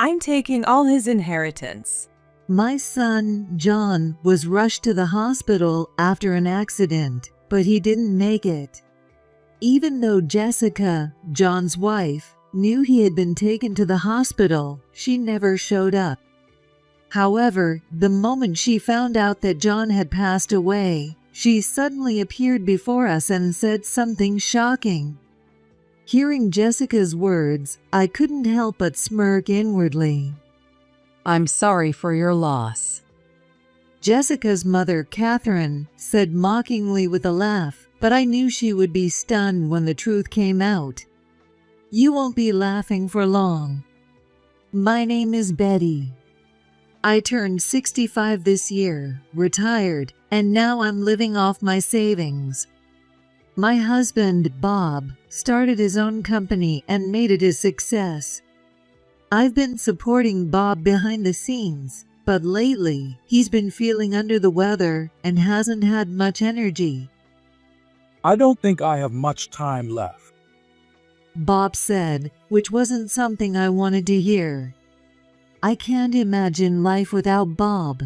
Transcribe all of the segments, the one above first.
I'm taking all his inheritance. My son, John, was rushed to the hospital after an accident, but he didn't make it. Even though Jessica, John's wife, knew he had been taken to the hospital, she never showed up. However, the moment she found out that John had passed away, she suddenly appeared before us and said something shocking. Hearing Jessica's words, I couldn't help but smirk inwardly. I'm sorry for your loss. Jessica's mother, Catherine, said mockingly with a laugh, but I knew she would be stunned when the truth came out. You won't be laughing for long. My name is Betty. I turned 65 this year, retired, and now I'm living off my savings. My husband, Bob, started his own company and made it a success. I've been supporting Bob behind the scenes, but lately he's been feeling under the weather and hasn't had much energy. I don't think I have much time left, Bob said, which wasn't something I wanted to hear. I can't imagine life without Bob.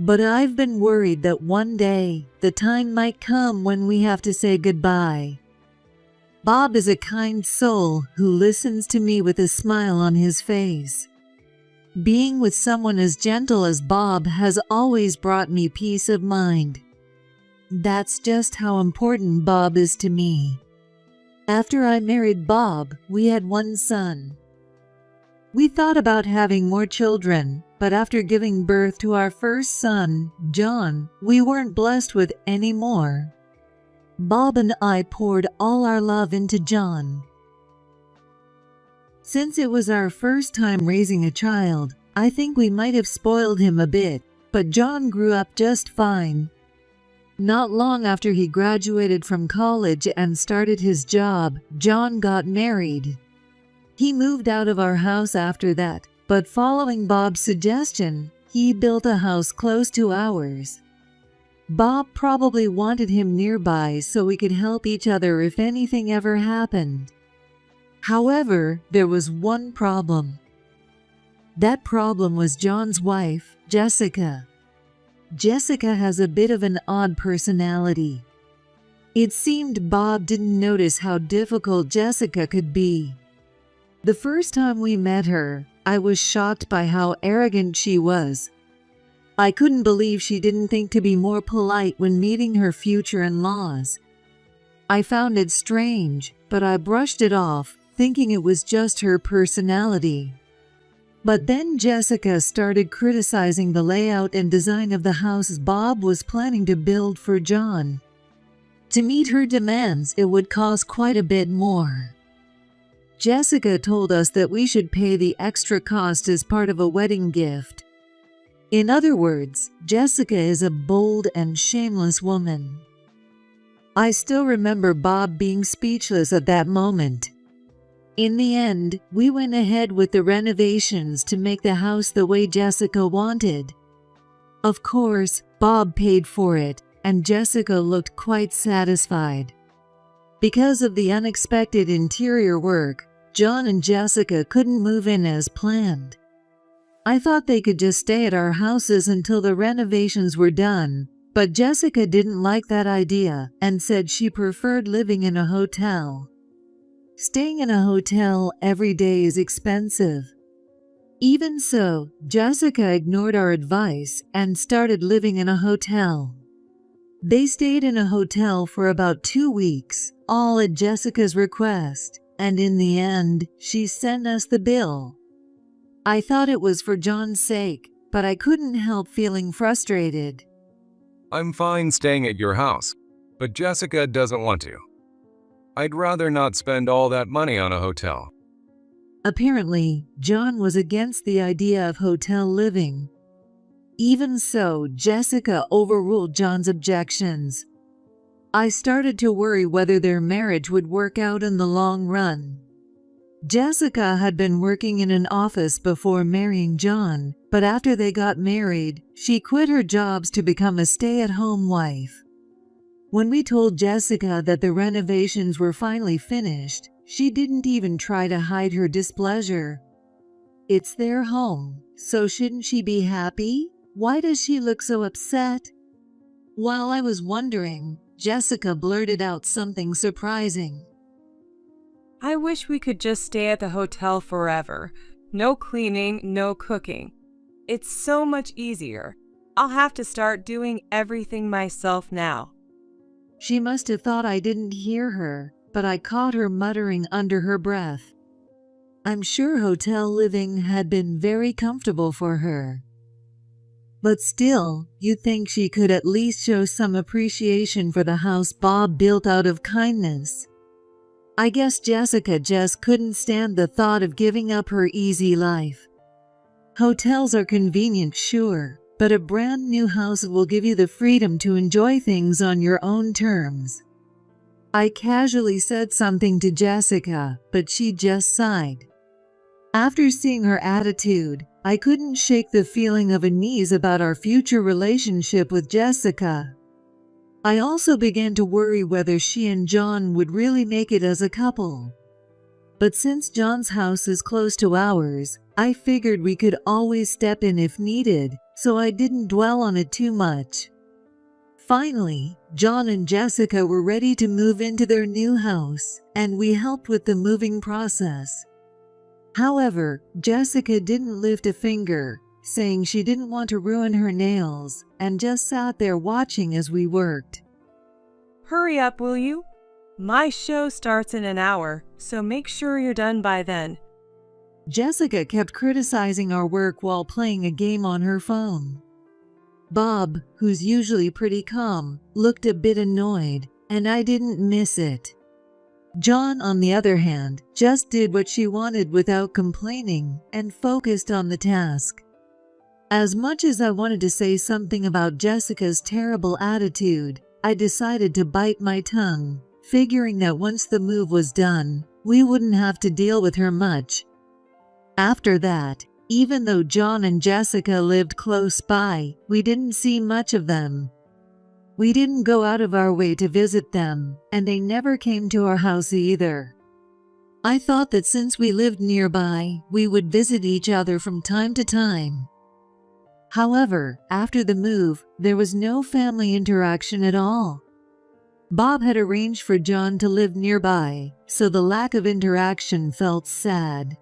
But I've been worried that one day the time might come when we have to say goodbye. Bob is a kind soul who listens to me with a smile on his face. Being with someone as gentle as Bob has always brought me peace of mind. That's just how important Bob is to me. After I married Bob, we had one son. We thought about having more children, but after giving birth to our first son, John, we weren't blessed with any more. Bob and I poured all our love into John. Since it was our first time raising a child, I think we might have spoiled him a bit, but John grew up just fine. Not long after he graduated from college and started his job, John got married. He moved out of our house after that, but following Bob's suggestion, he built a house close to ours. Bob probably wanted him nearby so we could help each other if anything ever happened. However, there was one problem. That problem was John's wife, Jessica. Jessica has a bit of an odd personality. It seemed Bob didn't notice how difficult Jessica could be. The first time we met her, I was shocked by how arrogant she was. I couldn't believe she didn't think to be more polite when meeting her future in-laws. I found it strange, but I brushed it off, thinking it was just her personality. But then Jessica started criticizing the layout and design of the house Bob was planning to build for John. To meet her demands, it would cost quite a bit more. Jessica told us that we should pay the extra cost as part of a wedding gift. In other words, Jessica is a bold and shameless woman. I still remember Bob being speechless at that moment. In the end, we went ahead with the renovations to make the house the way Jessica wanted. Of course, Bob paid for it, and Jessica looked quite satisfied. Because of the unexpected interior work, John and Jessica couldn't move in as planned. I thought they could just stay at our houses until the renovations were done, but Jessica didn't like that idea and said she preferred living in a hotel. Staying in a hotel every day is expensive. Even so, Jessica ignored our advice and started living in a hotel. They stayed in a hotel for about 2 weeks, all at Jessica's request, and in the end, she sent us the bill. I thought it was for John's sake, but I couldn't help feeling frustrated. I'm fine staying at your house, but Jessica doesn't want to. I'd rather not spend all that money on a hotel. Apparently, John was against the idea of hotel living. Even so, Jessica overruled John's objections. I started to worry whether their marriage would work out in the long run. Jessica had been working in an office before marrying John, but after they got married, she quit her jobs to become a stay-at-home wife. When we told Jessica that the renovations were finally finished, she didn't even try to hide her displeasure. It's their home, so shouldn't she be happy? Why does she look so upset? While I was wondering, Jessica blurted out something surprising. I wish we could just stay at the hotel forever. No cleaning, no cooking. It's so much easier. I'll have to start doing everything myself now. She must have thought I didn't hear her, but I caught her muttering under her breath. I'm sure hotel living had been very comfortable for her. But still, you'd think she could at least show some appreciation for the house Bob built out of kindness. I guess Jessica just couldn't stand the thought of giving up her easy life. Hotels are convenient, sure, but a brand new house will give you the freedom to enjoy things on your own terms. I casually said something to Jessica, but she just sighed. After seeing her attitude, I couldn't shake the feeling of unease about our future relationship with Jessica. I also began to worry whether she and John would really make it as a couple. But since John's house is close to ours, I figured we could always step in if needed, so I didn't dwell on it too much. Finally, John and Jessica were ready to move into their new house, and we helped with the moving process. However, Jessica didn't lift a finger, saying she didn't want to ruin her nails, and just sat there watching as we worked. Hurry up, will you? My show starts in an hour, so make sure you're done by then. Jessica kept criticizing our work while playing a game on her phone. Bob, who's usually pretty calm, looked a bit annoyed, and I didn't miss it. John, on the other hand, just did what she wanted without complaining and focused on the task. As much as I wanted to say something about Jessica's terrible attitude, I decided to bite my tongue, figuring that once the move was done, we wouldn't have to deal with her much. After that, even though John and Jessica lived close by, we didn't see much of them. We didn't go out of our way to visit them, and they never came to our house either. I thought that since we lived nearby, we would visit each other from time to time. However, after the move, there was no family interaction at all. Bob had arranged for John to live nearby, so the lack of interaction felt sad.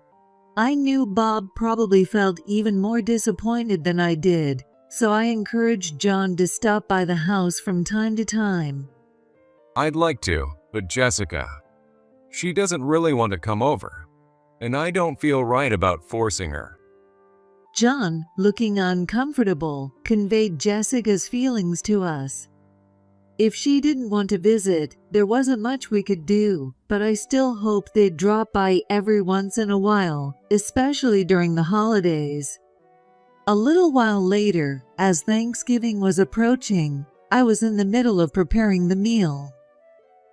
I knew Bob probably felt even more disappointed than I did, so I encouraged John to stop by the house from time to time. I'd like to, but Jessica, she doesn't really want to come over, and I don't feel right about forcing her. John, looking uncomfortable, conveyed Jessica's feelings to us. If she didn't want to visit, there wasn't much we could do, but I still hoped they'd drop by every once in a while, especially during the holidays. A little while later, as Thanksgiving was approaching, I was in the middle of preparing the meal.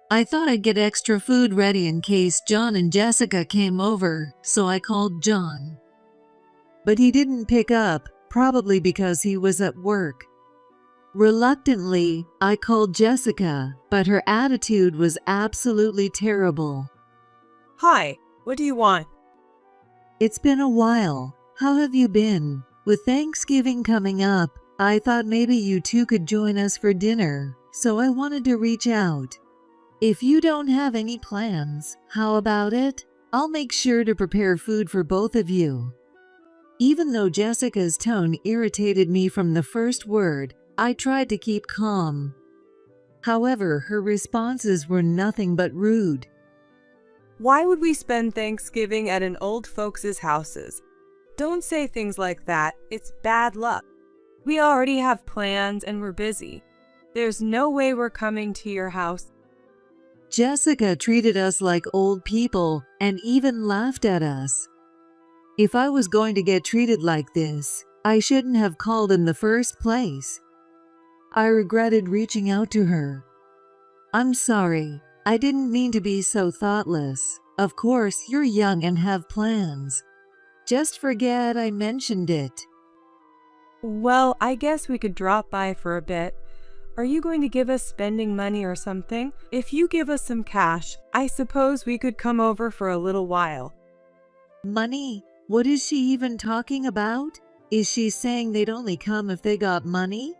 I thought I'd get extra food ready in case John and Jessica came over, so I called John. But he didn't pick up, probably because he was at work. Reluctantly, I called Jessica, but her attitude was absolutely terrible. Hi, what do you want? It's been a while. How have you been? With Thanksgiving coming up, I thought maybe you two could join us for dinner, so I wanted to reach out. If you don't have any plans, how about it? I'll make sure to prepare food for both of you. Even though Jessica's tone irritated me from the first word, I tried to keep calm. However, her responses were nothing but rude. Why would we spend Thanksgiving at an old folks' houses? Don't say things like that, it's bad luck. We already have plans and we're busy. There's no way we're coming to your house. Jessica treated us like old people and even laughed at us. If I was going to get treated like this, I shouldn't have called in the first place. I regretted reaching out to her. I'm sorry, I didn't mean to be so thoughtless. Of course, you're young and have plans. Just forget I mentioned it. Well, I guess we could drop by for a bit. Are you going to give us spending money or something? If you give us some cash, I suppose we could come over for a little while. Money? What is she even talking about? Is she saying they'd only come if they got money?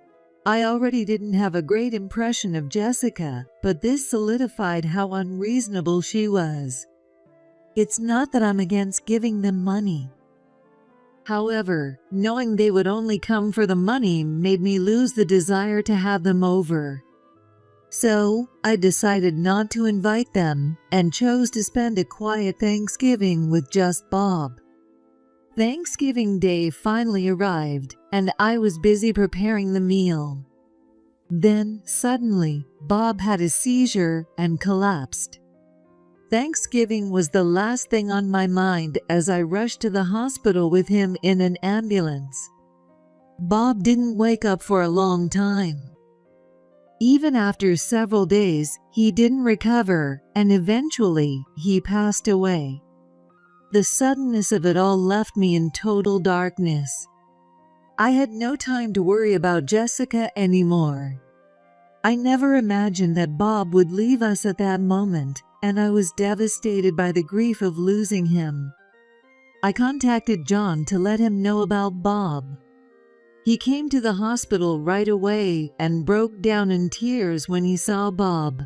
I already didn't have a great impression of Jessica, but this solidified how unreasonable she was. It's not that I'm against giving them money. However, knowing they would only come for the money made me lose the desire to have them over. So, I decided not to invite them and chose to spend a quiet Thanksgiving with just Bob. Thanksgiving Day finally arrived, and I was busy preparing the meal. Then, suddenly, Bob had a seizure and collapsed. Thanksgiving was the last thing on my mind as I rushed to the hospital with him in an ambulance. Bob didn't wake up for a long time. Even after several days, he didn't recover, and eventually, he passed away. The suddenness of it all left me in total darkness. I had no time to worry about Jessica anymore. I never imagined that Bob would leave us at that moment, and I was devastated by the grief of losing him. I contacted John to let him know about Bob. He came to the hospital right away and broke down in tears when he saw Bob.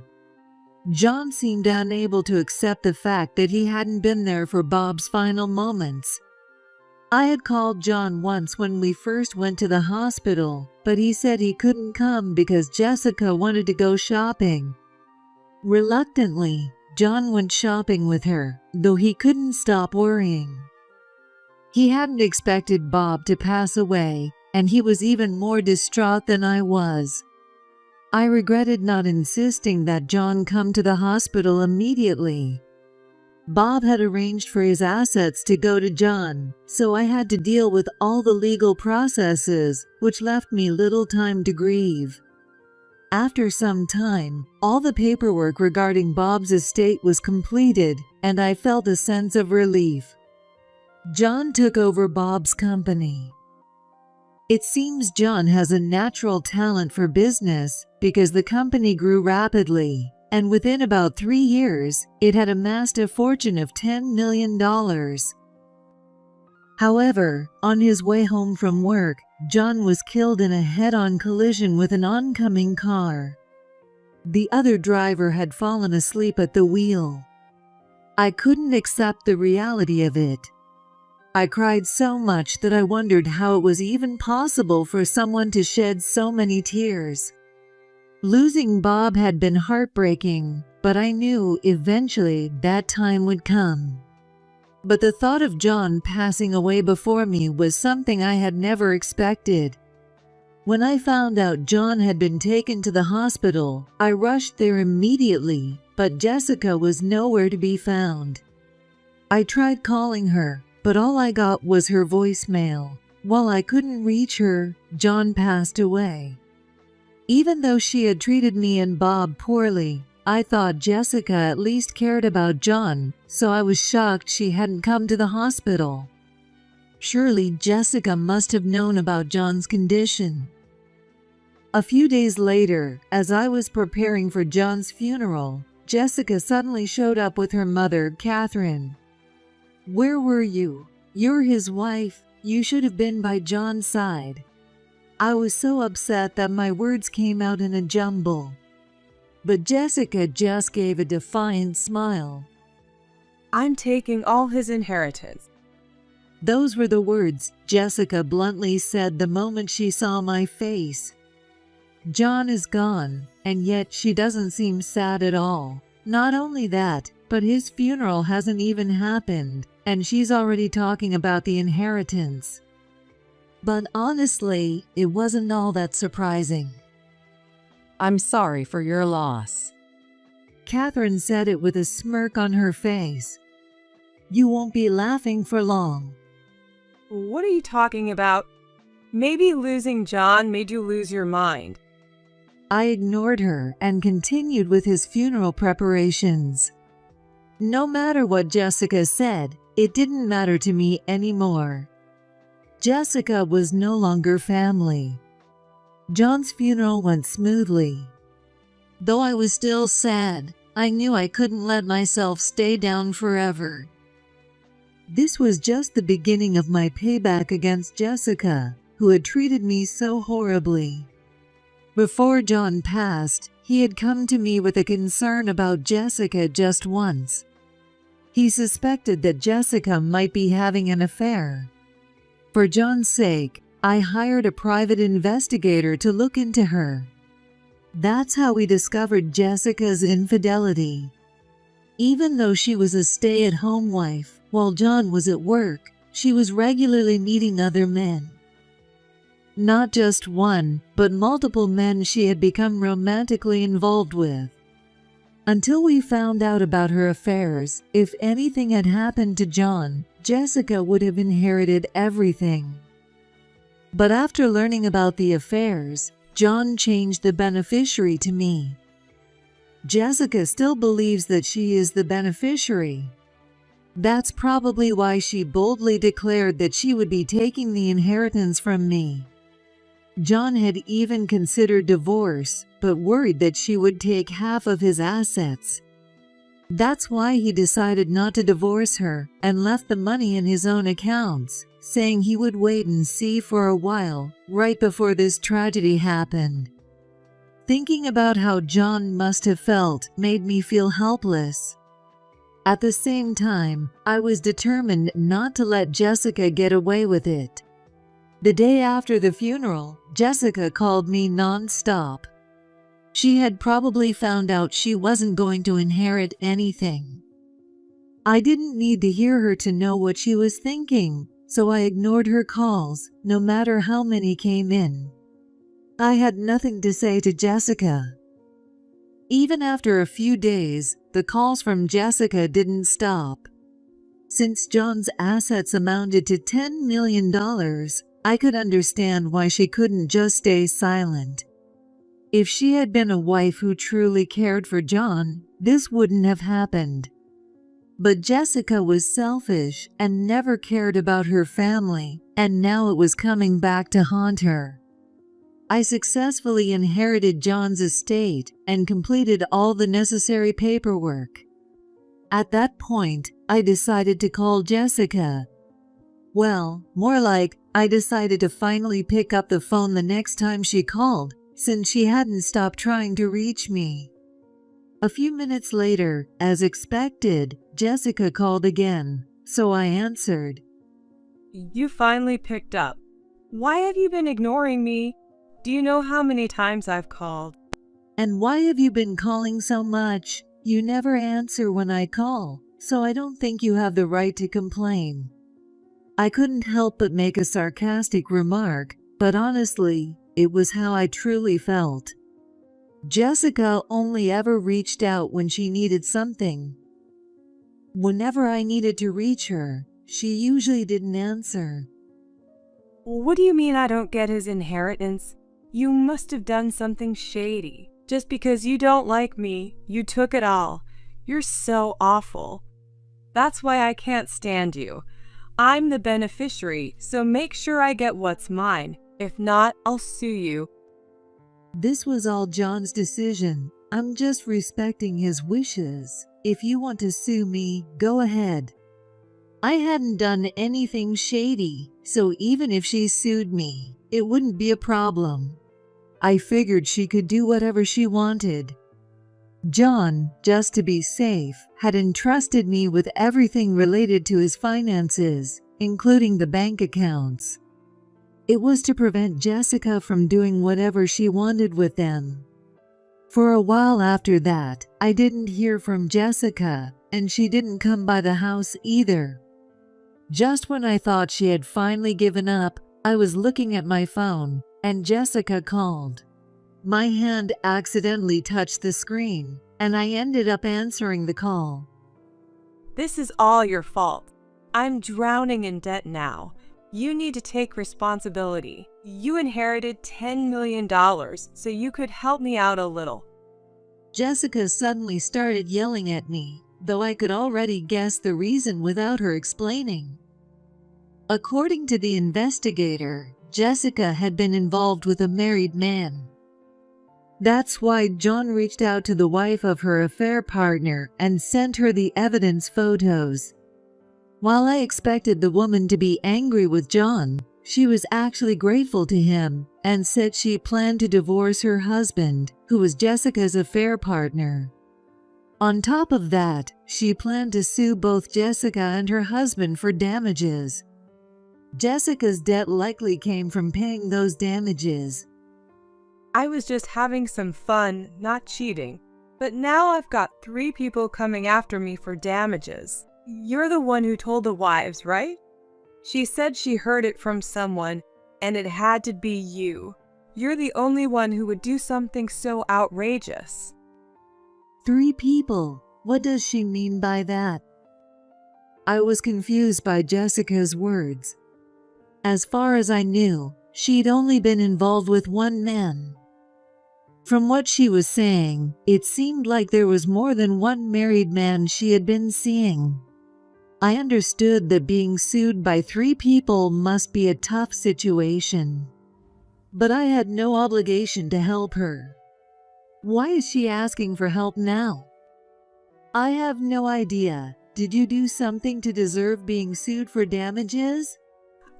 John seemed unable to accept the fact that he hadn't been there for Bob's final moments. I had called John once when we first went to the hospital, but he said he couldn't come because Jessica wanted to go shopping. Reluctantly, John went shopping with her, though he couldn't stop worrying. He hadn't expected Bob to pass away, and he was even more distraught than I was. I regretted not insisting that John come to the hospital immediately. Bob had arranged for his assets to go to John, so I had to deal with all the legal processes, which left me little time to grieve. After some time, all the paperwork regarding Bob's estate was completed, and I felt a sense of relief. John took over Bob's company. It seems John has a natural talent for business because the company grew rapidly, and within about 3 years, it had amassed a fortune of $10 million. However, on his way home from work, John was killed in a head-on collision with an oncoming car. The other driver had fallen asleep at the wheel. I couldn't accept the reality of it. I cried so much that I wondered how it was even possible for someone to shed so many tears. Losing Bob had been heartbreaking, but I knew eventually that time would come. But the thought of John passing away before me was something I had never expected. When I found out John had been taken to the hospital, I rushed there immediately, but Jessica was nowhere to be found. I tried calling her, but all I got was her voicemail. While I couldn't reach her, John passed away. Even though she had treated me and Bob poorly, I thought Jessica at least cared about John, so I was shocked she hadn't come to the hospital. Surely Jessica must have known about John's condition. A few days later, as I was preparing for John's funeral, Jessica suddenly showed up with her mother, Catherine. "Where were you? You're his wife. You should have been by John's side." I was so upset that my words came out in a jumble. But Jessica just gave a defiant smile. I'm taking all his inheritance. Those were the words Jessica bluntly said the moment she saw my face. John is gone, and yet she doesn't seem sad at all. Not only that, but his funeral hasn't even happened, and she's already talking about the inheritance. But honestly, it wasn't all that surprising. I'm sorry for your loss. Catherine said it with a smirk on her face. You won't be laughing for long. What are you talking about? Maybe losing John made you lose your mind. I ignored her and continued with his funeral preparations. No matter what Jessica said, it didn't matter to me anymore. Jessica was no longer family. John's funeral went smoothly. Though I was still sad, I knew I couldn't let myself stay down forever. This was just the beginning of my payback against Jessica, who had treated me so horribly. Before John passed, he had come to me with a concern about Jessica just once. He suspected that Jessica might be having an affair. For John's sake, I hired a private investigator to look into her. That's how we discovered Jessica's infidelity. Even though she was a stay-at-home wife, while John was at work, she was regularly meeting other men. Not just one, but multiple men she had become romantically involved with. Until we found out about her affairs, if anything had happened to John, Jessica would have inherited everything. But after learning about the affairs, John changed the beneficiary to me. Jessica still believes that she is the beneficiary. That's probably why she boldly declared that she would be taking the inheritance from me. John had even considered divorce, but worried that she would take half of his assets. That's why he decided not to divorce her and left the money in his own accounts, saying he would wait and see for a while, right before this tragedy happened. Thinking about how John must have felt made me feel helpless. At the same time, I was determined not to let Jessica get away with it. The day after the funeral, Jessica called me non-stop. She had probably found out she wasn't going to inherit anything. I didn't need to hear her to know what she was thinking, so I ignored her calls, no matter how many came in. I had nothing to say to Jessica. Even after a few days, the calls from Jessica didn't stop. Since John's assets amounted to $10 million, I could understand why she couldn't just stay silent. If she had been a wife who truly cared for John, this wouldn't have happened. But Jessica was selfish and never cared about her family, and now it was coming back to haunt her. I successfully inherited John's estate and completed all the necessary paperwork. At that point, I decided to call Jessica. Well, more like, I decided to finally pick up the phone the next time she called, since she hadn't stopped trying to reach me. A few minutes later, as expected, Jessica called again, so I answered. You finally picked up. Why have you been ignoring me? Do you know how many times I've called? And why have you been calling so much? You never answer when I call, so I don't think you have the right to complain. I couldn't help but make a sarcastic remark, but honestly, it was how I truly felt. Jessica only ever reached out when she needed something. Whenever I needed to reach her, she usually didn't answer. What do you mean I don't get his inheritance? You must have done something shady. Just because you don't like me, you took it all. You're so awful. That's why I can't stand you. I'm the beneficiary, so make sure I get what's mine. If not, I'll sue you. This was all John's decision. I'm just respecting his wishes. If you want to sue me, go ahead. I hadn't done anything shady, so even if she sued me, it wouldn't be a problem. I figured she could do whatever she wanted. John, just to be safe, had entrusted me with everything related to his finances, including the bank accounts. It was to prevent Jessica from doing whatever she wanted with them. For a while after that, I didn't hear from Jessica, and she didn't come by the house either. Just when I thought she had finally given up, I was looking at my phone, and Jessica called. My hand accidentally touched the screen, and I ended up answering the call. This is all your fault. I'm drowning in debt now. You need to take responsibility. You inherited $10 million, so you could help me out a little. Jessica suddenly started yelling at me, though I could already guess the reason without her explaining. According to the investigator, Jessica had been involved with a married man. That's why John reached out to the wife of her affair partner and sent her the evidence photos. While I expected the woman to be angry with John, she was actually grateful to him and said she planned to divorce her husband, who was Jessica's affair partner. On top of that, she planned to sue both Jessica and her husband for damages. Jessica's debt likely came from paying those damages. I was just having some fun, not cheating. But now I've got 3 people coming after me for damages. You're the one who told the wives, right? She said she heard it from someone, and it had to be you. You're the only one who would do something so outrageous. 3 people? What does she mean by that? I was confused by Jessica's words. As far as I knew, she'd only been involved with one man. From what she was saying, it seemed like there was more than one married man she had been seeing. I understood that being sued by 3 people must be a tough situation. But I had no obligation to help her. Why is she asking for help now? I have no idea. Did you do something to deserve being sued for damages?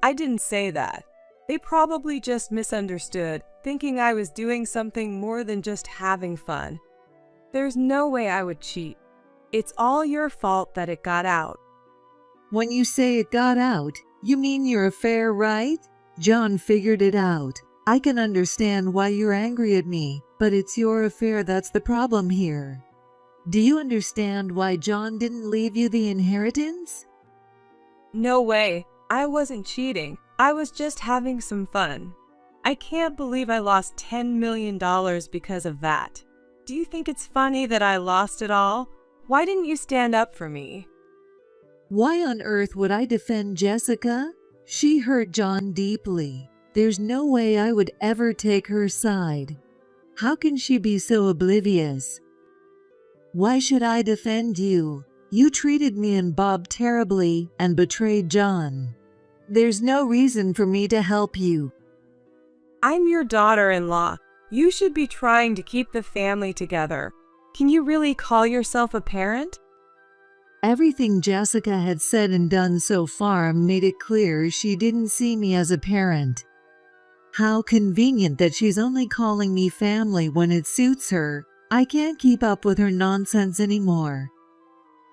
I didn't say that. They probably just misunderstood, thinking I was doing something more than just having fun. There's no way I would cheat. It's all your fault that it got out. When you say it got out, you mean your affair, right? John figured it out. I can understand why you're angry at me, but it's your affair that's the problem here. Do you understand why John didn't leave you the inheritance? No way. I wasn't cheating. I was just having some fun. I can't believe I lost $10 million because of that. Do you think it's funny that I lost it all? Why didn't you stand up for me? Why on earth would I defend Jessica? She hurt John deeply. There's no way I would ever take her side. How can she be so oblivious? Why should I defend you? You treated me and Bob terribly and betrayed John. There's no reason for me to help you. I'm your daughter-in-law. You should be trying to keep the family together. Can you really call yourself a parent? Everything Jessica had said and done so far made it clear she didn't see me as a parent. How convenient that she's only calling me family when it suits her. I can't keep up with her nonsense anymore.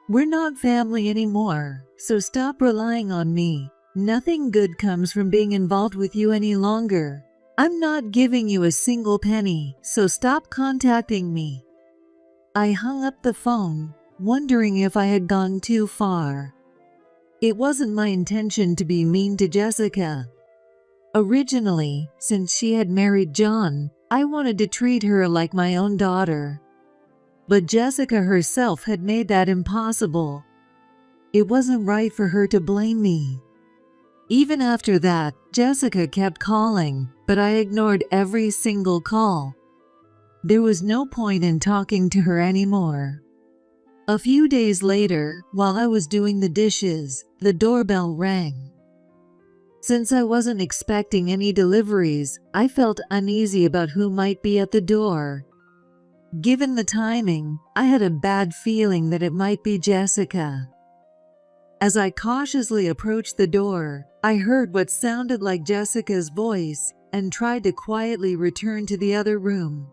We're not family anymore, so stop relying on me. Nothing good comes from being involved with you any longer. I'm not giving you a single penny, so stop contacting me. I hung up the phone, wondering if I had gone too far. It wasn't my intention to be mean to Jessica. Originally, since she had married John, I wanted to treat her like my own daughter. But Jessica herself had made that impossible. It wasn't right for her to blame me. Even after that, Jessica kept calling, but I ignored every single call. There was no point in talking to her anymore. A few days later, while I was doing the dishes, the doorbell rang. Since I wasn't expecting any deliveries, I felt uneasy about who might be at the door. Given the timing, I had a bad feeling that it might be Jessica. As I cautiously approached the door, I heard what sounded like Jessica's voice and tried to quietly return to the other room.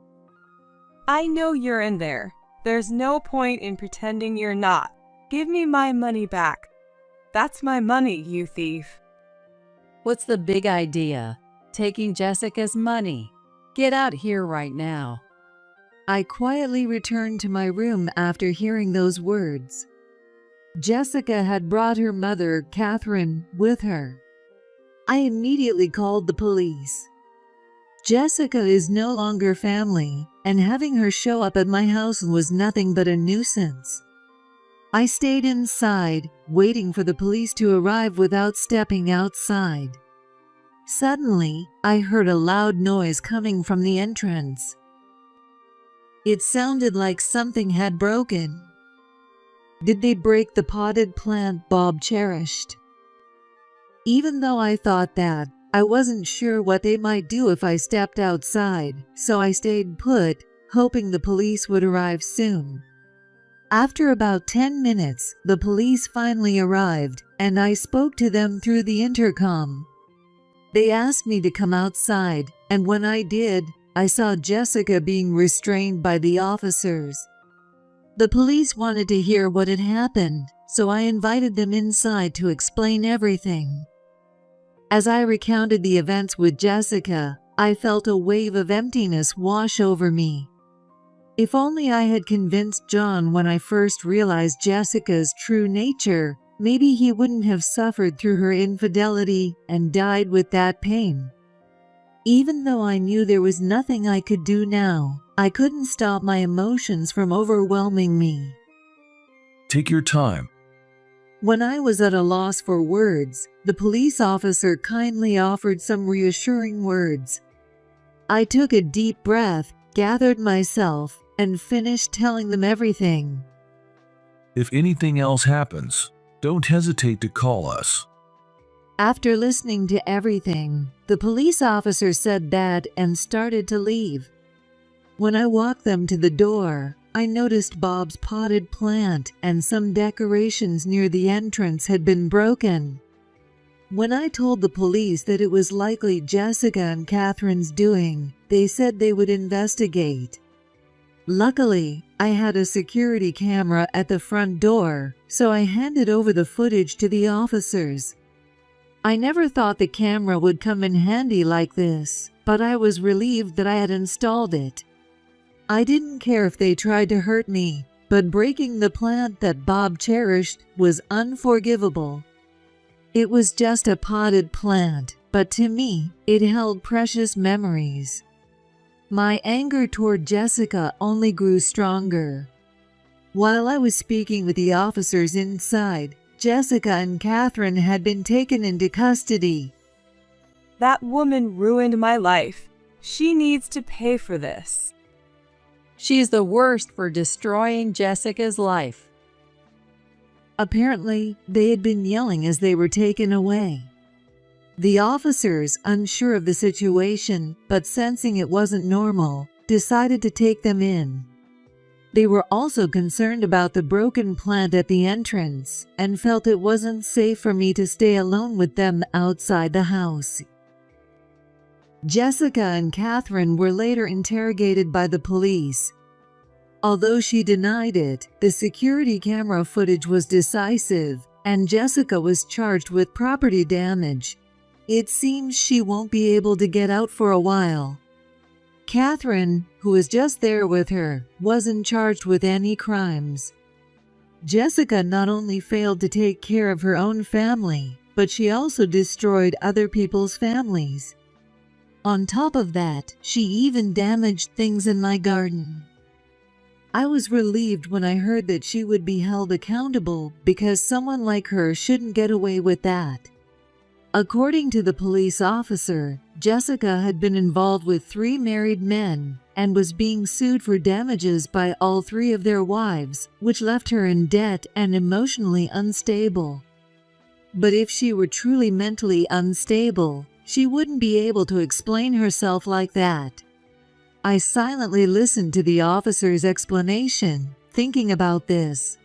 I know you're in there. There's no point in pretending you're not. Give me my money back. That's my money, you thief. What's the big idea? Taking Jessica's money. Get out here right now. I quietly returned to my room after hearing those words. Jessica had brought her mother, Catherine, with her. I immediately called the police. Jessica is no longer family, and having her show up at my house was nothing but a nuisance. I stayed inside, waiting for the police to arrive without stepping outside. Suddenly, I heard a loud noise coming from the entrance. It sounded like something had broken. Did they break the potted plant Bob cherished? Even though I thought that, I wasn't sure what they might do if I stepped outside, so I stayed put, hoping the police would arrive soon. After about 10 minutes, the police finally arrived, and I spoke to them through the intercom. They asked me to come outside, and when I did, I saw Jessica being restrained by the officers. The police wanted to hear what had happened, so I invited them inside to explain everything. As I recounted the events with Jessica, I felt a wave of emptiness wash over me. If only I had convinced John when I first realized Jessica's true nature, maybe he wouldn't have suffered through her infidelity and died with that pain. Even though I knew there was nothing I could do now, I couldn't stop my emotions from overwhelming me. Take your time. When I was at a loss for words, the police officer kindly offered some reassuring words. I took a deep breath, gathered myself, and finished telling them everything. If anything else happens, don't hesitate to call us. After listening to everything, the police officer said that and started to leave. When I walked them to the door, I noticed Bob's potted plant and some decorations near the entrance had been broken. When I told the police that it was likely Jessica and Catherine's doing, they said they would investigate. Luckily, I had a security camera at the front door, so I handed over the footage to the officers. I never thought the camera would come in handy like this, but I was relieved that I had installed it. I didn't care if they tried to hurt me, but breaking the plant that Bob cherished was unforgivable. It was just a potted plant, but to me, it held precious memories. My anger toward Jessica only grew stronger. While I was speaking with the officers inside, Jessica and Catherine had been taken into custody. That woman ruined my life. She needs to pay for this. She's the worst for destroying Jessica's life. Apparently, they had been yelling as they were taken away. The officers, unsure of the situation, but sensing it wasn't normal, decided to take them in. They were also concerned about the broken plant at the entrance and felt it wasn't safe for me to stay alone with them outside the house. Jessica and Catherine were later interrogated by the police. Although she denied it, the security camera footage was decisive, and Jessica was charged with property damage. It seems she won't be able to get out for a while. Catherine, who was just there with her, wasn't charged with any crimes. Jessica not only failed to take care of her own family, but she also destroyed other people's families. On top of that, she even damaged things in my garden. I was relieved when I heard that she would be held accountable because someone like her shouldn't get away with that. According to the police officer, Jessica had been involved with 3 married men and was being sued for damages by all 3 of their wives, which left her in debt and emotionally unstable. But if she were truly mentally unstable, she wouldn't be able to explain herself like that. I silently listened to the officer's explanation, thinking about this.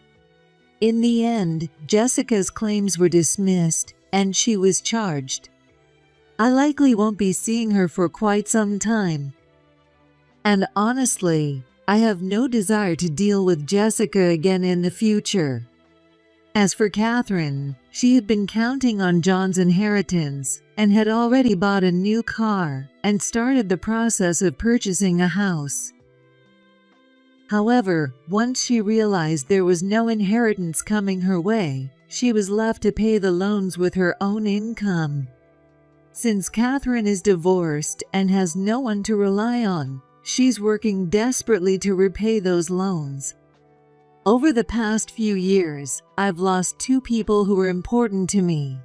In the end, Jessica's claims were dismissed, and she was charged. I likely won't be seeing her for quite some time. And honestly, I have no desire to deal with Jessica again in the future. As for Catherine, she had been counting on John's inheritance and had already bought a new car and started the process of purchasing a house. However, once she realized there was no inheritance coming her way, she was left to pay the loans with her own income. Since Catherine is divorced and has no one to rely on, she's working desperately to repay those loans. Over the past few years, I've lost 2 people who were important to me.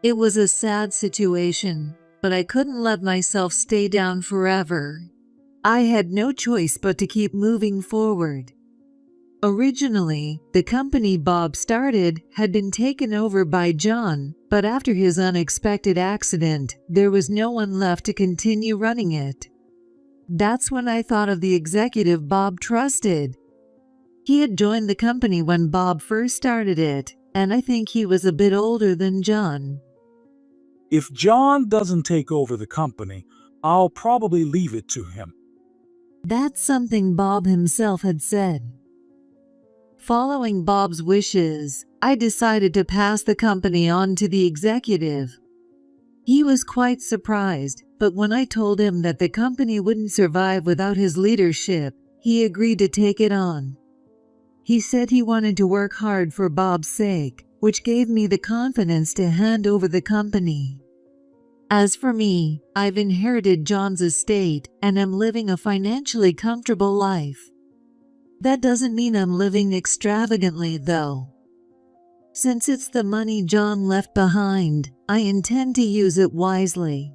It was a sad situation, but I couldn't let myself stay down forever. I had no choice but to keep moving forward. Originally, the company Bob started had been taken over by John, but after his unexpected accident, there was no one left to continue running it. That's when I thought of the executive Bob trusted. He had joined the company when Bob first started it, and I think he was a bit older than John. If John doesn't take over the company, I'll probably leave it to him. That's something Bob himself had said. Following Bob's wishes, I decided to pass the company on to the executive. He was quite surprised, but when I told him that the company wouldn't survive without his leadership, he agreed to take it on. He said he wanted to work hard for Bob's sake, which gave me the confidence to hand over the company. As for me, I've inherited John's estate and am living a financially comfortable life. That doesn't mean I'm living extravagantly, though. Since it's the money John left behind, I intend to use it wisely.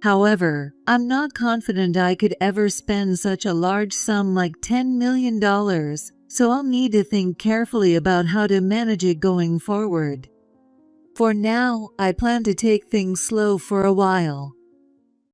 However, I'm not confident I could ever spend such a large sum like $10 million, so I'll need to think carefully about how to manage it going forward. For now, I plan to take things slow for a while.